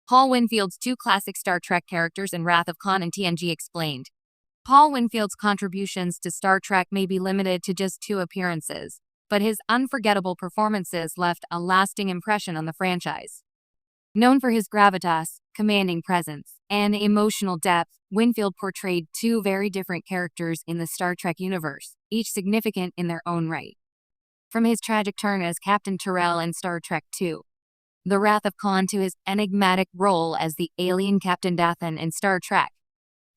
Paul Winfield's two classic Star Trek characters in Wrath of Khan and TNG explained. Paul Winfield's contributions to Star Trek may be limited to just 2 appearances, but his unforgettable performances left a lasting impression on the franchise. Known for his gravitas, commanding presence, and emotional depth, Winfield portrayed 2 very different characters in the Star Trek universe, each significant in their own right. From his tragic turn as Captain Tyrrell in Star Trek II, The Wrath of Khan, to his enigmatic role as the alien Captain Dathan in Star Trek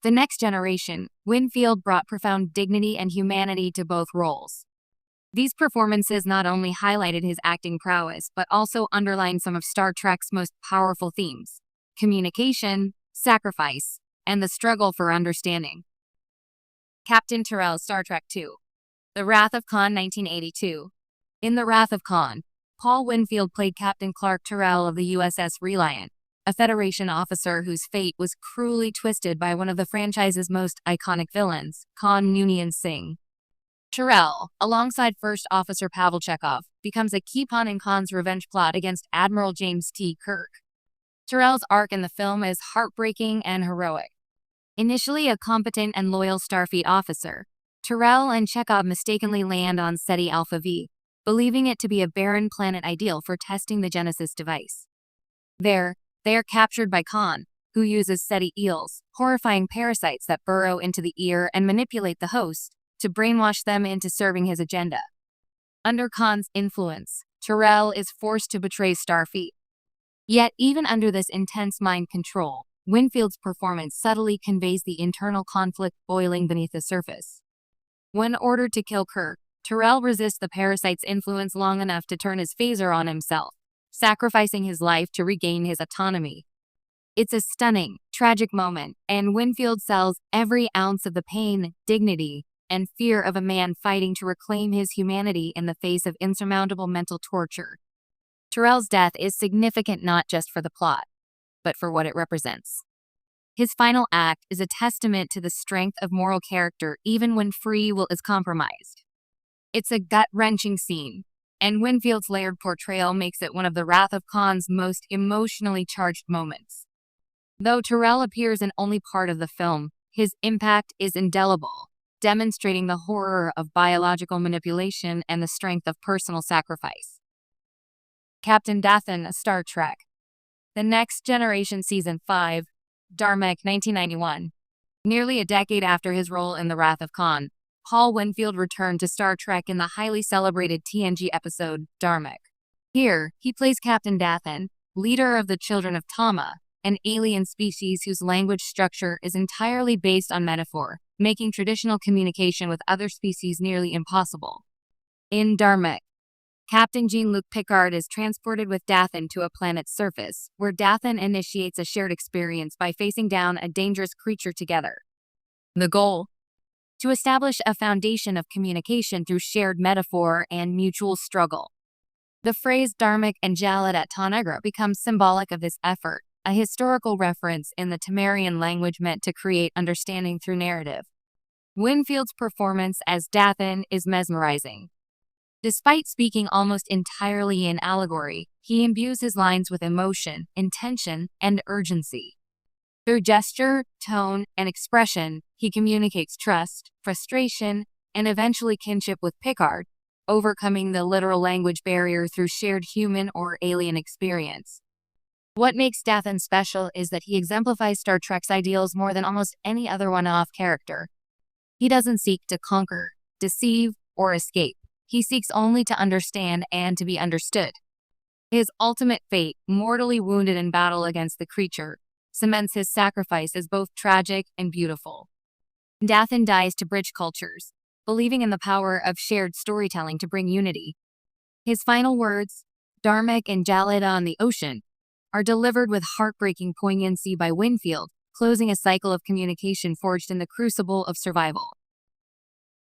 The Next Generation, Winfield brought profound dignity and humanity to both roles. These performances not only highlighted his acting prowess, but also underlined some of Star Trek's most powerful themes: communication, sacrifice, and the struggle for understanding. Captain Tyrrell, Star Trek II. The Wrath of Khan, 1982. In The Wrath of Khan, Paul Winfield played Captain Clark Tyrrell of the USS Reliant, a Federation officer whose fate was cruelly twisted by one of the franchise's most iconic villains, Khan Noonien Singh. Tyrrell, alongside First Officer Pavel Chekhov, becomes a key pawn in Khan's revenge plot against Admiral James T. Kirk. Tyrrell's arc in the film is heartbreaking and heroic. Initially a competent and loyal Starfleet officer, Tyrrell and Chekhov mistakenly land on Ceti Alpha V, believing it to be a barren planet ideal for testing the Genesis device. There, they are captured by Khan, who uses Ceti eels, horrifying parasites that burrow into the ear and manipulate the host, to brainwash them into serving his agenda. Under Khan's influence, Tyrrell is forced to betray Starfleet. Yet, even under this intense mind control, Winfield's performance subtly conveys the internal conflict boiling beneath the surface. When ordered to kill Kirk, Tyrrell resists the parasite's influence long enough to turn his phaser on himself, sacrificing his life to regain his autonomy. It's a stunning, tragic moment, and Winfield sells every ounce of the pain, dignity, and fear of a man fighting to reclaim his humanity in the face of insurmountable mental torture. Tyrrell's death is significant not just for the plot, but for what it represents. His final act is a testament to the strength of moral character even when free will is compromised. It's a gut-wrenching scene, and Winfield's layered portrayal makes it one of the Wrath of Khan's most emotionally charged moments. Though Tyrrell appears in only part of the film, his impact is indelible, demonstrating the horror of biological manipulation and the strength of personal sacrifice. Captain Dathan, Star Trek. The Next Generation Season 5, Darmok, 1991. Nearly a decade after his role in The Wrath of Khan, Paul Winfield returned to Star Trek in the highly celebrated TNG episode, Darmok. Here, he plays Captain Dathan, leader of the Children of Tama, an alien species whose language structure is entirely based on metaphor, making traditional communication with other species nearly impossible. In Darmok, Captain Jean-Luc Picard is transported with Dathan to a planet's surface, where Dathan initiates a shared experience by facing down a dangerous creature together. The goal? To establish a foundation of communication through shared metaphor and mutual struggle. The phrase Darmok and Jalad at Tanagra becomes symbolic of this effort, a historical reference in the Tamarian language meant to create understanding through narrative. Winfield's performance as Dathan is mesmerizing. Despite speaking almost entirely in allegory, he imbues his lines with emotion, intention, and urgency. Through gesture, tone, and expression, he communicates trust, frustration, and eventually kinship with Picard, overcoming the literal language barrier through shared human or alien experience. What makes Dathan special is that he exemplifies Star Trek's ideals more than almost any other one-off character. He doesn't seek to conquer, deceive, or escape. He seeks only to understand and to be understood. His ultimate fate, mortally wounded in battle against the creature, cements his sacrifice as both tragic and beautiful. Dathan dies to bridge cultures, believing in the power of shared storytelling to bring unity. His final words, Darmok and Jalad on the ocean, are delivered with heartbreaking poignancy by Winfield, closing a cycle of communication forged in the crucible of survival.